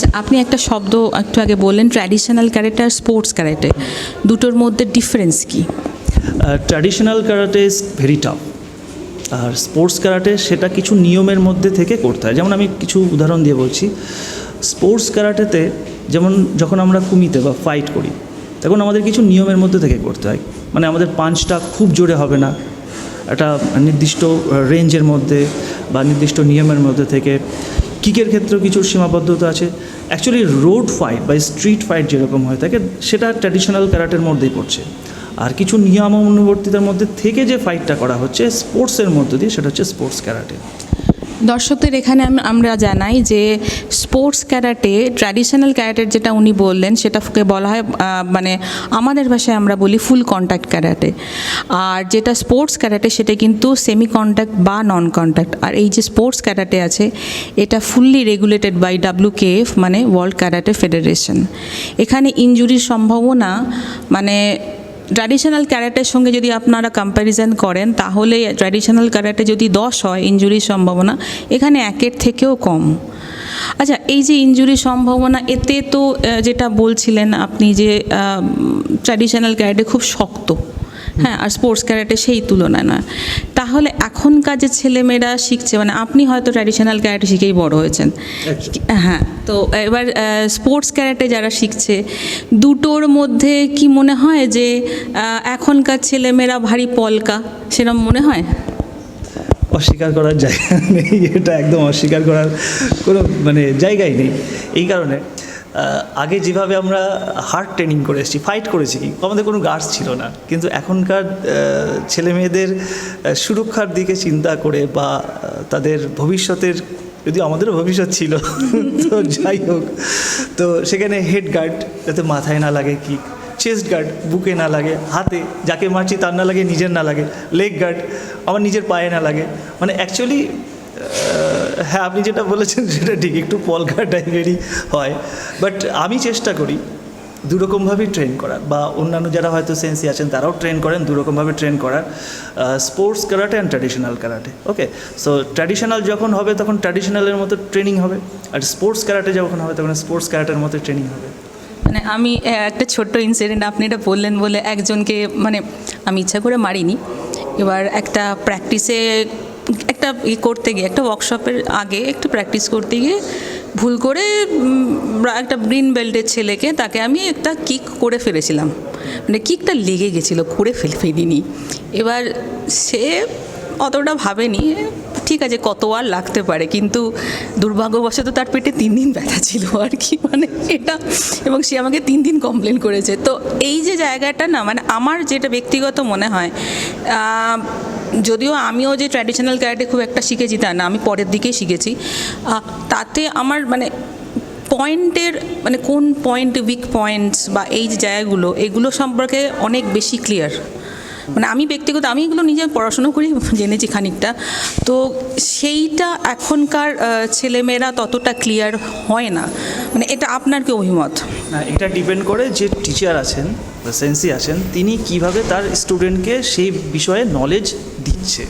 আচ্ছা, আপনি একটা শব্দ একটু আগে বললেন ট্র্যাডিশনাল ক্যারাটে আর স্পোর্টস ক্যারাটে, দুটোর মধ্যে ডিফারেন্স কি? Traditional karate is very tough, আর স্পোর্টস ক্যারাটে সেটা কিছু নিয়মের মধ্যে থেকে করতে হয়। যেমন আমি কিছু উদাহরণ দিয়ে বলছি। স্পোর্টস ক্যারাটেতে যেমন যখন আমরা কুমিতে বা ফাইট করি, তখন আমাদের কিছু নিয়মের মধ্যে থেকে করতে হয়। মানে আমাদের পাঞ্চটা খুব জোরে হবে না, একটা নির্দিষ্ট রেঞ্জের মধ্যে বা নির্দিষ্ট নিয়মের মধ্যে থেকে। কিকের ক্ষেত্রেও কিছু সীমাবদ্ধতা আছে। অ্যাকচুয়ালি রোড ফাইট বা স্ট্রিট ফাইট যেরকম হয়ে থাকে সেটা ট্র্যাডিশনাল ক্যারাটের মধ্যেই পড়ছে। আর কিছু নিয়মানুবর্তিতার মধ্যে থেকে যে ফাইটটা করা হচ্ছে স্পোর্টসের মধ্যে দিয়ে, সেটা হচ্ছে স্পোর্টস ক্যারাটে। দর্শকদের এখানে আমরা জানাই যে স্পোর্টস ক্যারাটে, ট্র্যাডিশনাল ক্যারাটের যেটা উনি বললেন সেটাকে বলা হয় মানে আমাদের ভাষায় আমরা বলি ফুল কন্ট্যাক্ট ক্যারাটে। আর যেটা স্পোর্টস ক্যারাটে সেটা কিন্তু সেমি কন্ট্যাক্ট বা নন কন্ট্যাক্ট। আর এই যে স্পোর্টস ক্যারাটে আছে এটা ফুললি রেগুলেটেড বাই WKF, মানে ওয়ার্ল্ড ক্যারাটে ফেডারেশন। এখানে ইনজুরির সম্ভাবনা মানে ট্র্যাডিশনাল ক্যারাটের সঙ্গে যদি আপনারা কম্প্যারিজন করেন তাহলে ট্র্যাডিশনাল ক্যারাটে যদি 10 হয় ইনজুরির সম্ভাবনা, এখানে 1-এর থেকেও কম। আচ্ছা, এই যে ইনজুরির সম্ভাবনা, এতে তো যেটা বলছিলেন আপনি যে ট্র্যাডিশনাল ক্যারাটে খুব শক্ত, হ্যাঁ, আর স্পোর্টস ক্যারাটে সেই তুলনায় নয়। তাহলে এখনকার যে ছেলেমেয়েরা শিখছে, মানে আপনি হয়তো ট্র্যাডিশনাল ক্যারাটে শিখেই বড় হয়েছেন, হ্যাঁ, তো এবার স্পোর্টস ক্যারাটে যারা শিখছে, দুটোর মধ্যে কি মনে হয় যে এখনকার ছেলেমেয়েরা ভারী পলকা, সেরকম মনে হয়? অস্বীকার করার জায়গা নেই, এটা একদম অস্বীকার করার কোনো মানে জায়গাই নেই। এই কারণে আগে যেভাবে আমরা হার্ড ট্রেনিং করে এসেছি, ফাইট করেছি, আমাদের কোনো গার্ডস ছিল না। কিন্তু এখনকার ছেলে মেয়েদের সুরক্ষার দিকে চিন্তা করে বা তাদের ভবিষ্যতের, যদিও আমাদেরও ভবিষ্যৎ ছিল তো যাই হোক, তো সেখানে হেড গার্ড যাতে মাথায় না লাগে, কিক, চেস্ট গার্ড বুকে না লাগে, হাতে যাকে মারছি তার না লাগে, নিজের না লাগে, লেগ গার্ড আমার নিজের পায়ে না লাগে। মানে অ্যাকচুয়ালি হ্যাঁ, আপনি যেটা বলেছেন সেটা ঠিক, একটু পলকা টাইপেরই হয়। বাট আমি চেষ্টা করি দুরকমভাবেই ট্রেন করার, বা অন্যান্য যারা হয়তো সেন্সি আছেন তারাও ট্রেন করেন দুরকমভাবে ট্রেন করার, sports karate and traditional karate. Okay, so traditional যখন হবে তখন ট্র্যাডিশনালের মতো ট্রেনিং হবে, আর স্পোর্টস ক্যারাটে যখন হবে তখন স্পোর্টস ক্যারাটের মতো ট্রেনিং হবে। মানে আমি একটা ছোট্ট ইনসিডেন্ট, আপনি এটা বললেন বলে একজনকে, মানে আমি ইচ্ছা করে মারিনি, এবার একটা প্র্যাকটিসে একটা করতে গিয়ে, একটা ওয়ার্কশপের আগে একটু প্র্যাকটিস করতে গিয়ে ভুল করে একটা গ্রিন বেল্টের ছেলেকে, তাকে আমি একটা কিক করে ফেলেছিলাম, মানে কিকটা লেগে গেছিলো, করে ফেলিনি। এবার সে অতটা ভাবেনি, ঠিক আছে কত আর লাগতে পারে, কিন্তু দুর্ভাগ্যবশত তার পেটে 3 দিন ব্যথা ছিল আর কি, মানে এটা, এবং সে আমাকে 3 দিন কমপ্লেন করেছে। তো এই যে জায়গাটা না, মানে আমার যেটা ব্যক্তিগত মনে হয়, যদিও আমিও যে ট্র্যাডিশনাল ক্যারাটে খুব একটা শিখেছি তা না, আমি পরের দিকেই শিখেছি, তাতে আমার মানে পয়েন্টের, মানে কোন পয়েন্ট উইক পয়েন্টস বা এই যে জায়গাগুলো, এগুলো সম্পর্কে অনেক বেশি ক্লিয়ার। মানে আমি ব্যক্তিগত, আমি এগুলো নিজে পড়াশুনো করি, জেনেছি খানিকটা, তো সেইটা এখনকার ছেলেমেয়েরা ততটা ক্লিয়ার হয় না। মানে এটা আপনার কি অভিমত? না, এটা ডিপেন্ড করে যে টিচার আছেন বা সেন্সি আছেন তিনি কিভাবে তার স্টুডেন্টকে সেই বিষয়ে নলেজ দিচ্ছে।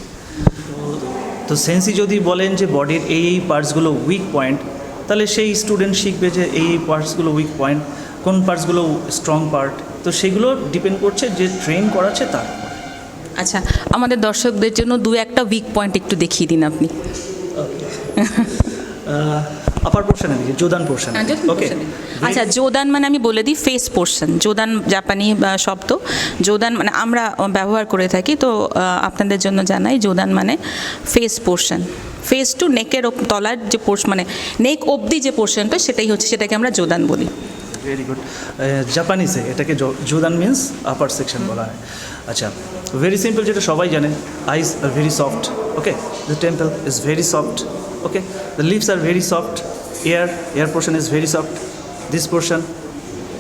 তো সেন্সি যদি বলেন যে বডির এই পার্টসগুলো উইক পয়েন্ট, তাহলে সেই স্টুডেন্ট শিখবে যে এই পার্টসগুলো উইক পয়েন্ট, কোন পার্টসগুলো স্ট্রং পার্ট। তো সেগুলো ডিপেন্ড করছে যে ট্রেন করাচ্ছে তার। আচ্ছা, আমাদের দর্শকদের জন্য 2-1টা উইক পয়েন্ট একটু দেখিয়ে দিন আপনি। আপার পোর্শনের দিকে, জোদান পোর্শন। ওকে, আচ্ছা, জোদান মানে আমি বলে দিই ফেস পোর্শন। জোদান জাপানি শব্দ, জোদান মানে আমরা ব্যবহার করে থাকি, তো আপনাদের জন্য জানাই, জোদান মানে ফেস পোর্শন, ফেস টু নেকের তলার যে পোর্শন, মানে নেক অবধি যে পোর্শনটা, সেটাই হচ্ছে, সেটাকে আমরা জোদান বলি। Very good. জাপানিসে এটাকে জোদান মিন্স আপার সেকশন বলা হয়। আচ্ছা, ভেরি সিম্পল, যেটা সবাই জানে, eyes are very soft, okay, the temple is very soft, okay, the lips are very soft, ear portion is very soft, this portion,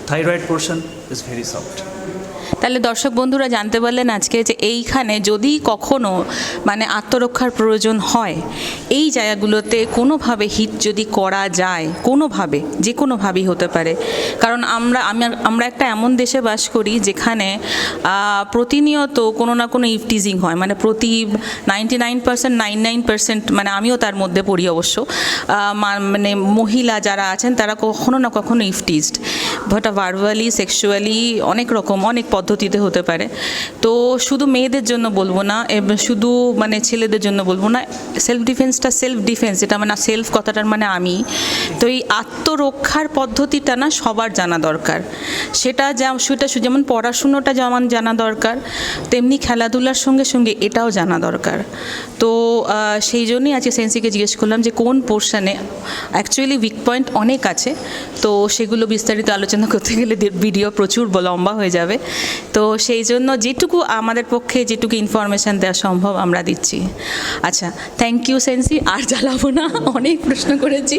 thyroid portion is very soft. তাহলে দর্শক বন্ধুরা জানতে পারলেন আজকে যে এইখানে যদি কখনো মানে আত্মরক্ষার প্রয়োজন হয়, এই জায়গাগুলোতে কোনোভাবে হিট যদি করা যায়, কোনোভাবে যে কোনোভাবেই হতে পারে, কারণ আমরা একটা এমন দেশে বাস করি যেখানে প্রতিনিয়ত কোনো না কোনো ইফটিজিং হয়, মানে প্রতি 99% মানে আমিও তার মধ্যে পড়ি অবশ্য, মানে মহিলা যারা আছেন তারা কখনো না কখনো ইফটিজড, বাট ভার্বালি, সেক্সুয়ালি, অনেক রকম অনেক পদ্ধতিতে হতে পারে। তো শুধু মেয়েদের জন্য বলবো না, শুধু মানে ছেলেদের জন্য বলবো না, সেলফ ডিফেন্স এটা মানে সেলফ কথাটার মানে আমি, তো এই আত্মরক্ষার পদ্ধতিটা না সবার জানা দরকার। সেটা যেমন পড়াশুনোটা যেমন জানা দরকার, তেমনি খেলাধুলার সঙ্গে সঙ্গে এটাও জানা দরকার। তো সেই জন্যই আজকে সেন্সিকে জিজ্ঞেস করলাম যে কোন পোর্শনে অ্যাকচুয়ালি উইক পয়েন্ট অনেক আছে, তো সেগুলো বিস্তারিত আলোচনা করতে গেলে ভিডিও প্রচুর লম্বা হয়ে যাবে। তো সেই জন্য যেটুকু আমাদের পক্ষে যেটুকু ইনফরমেশান দেওয়া সম্ভব আমরা দিচ্ছি। আচ্ছা, থ্যাংক ইউ সেন্সি, আর জ্বালাবো না, অনেক প্রশ্ন করেছি।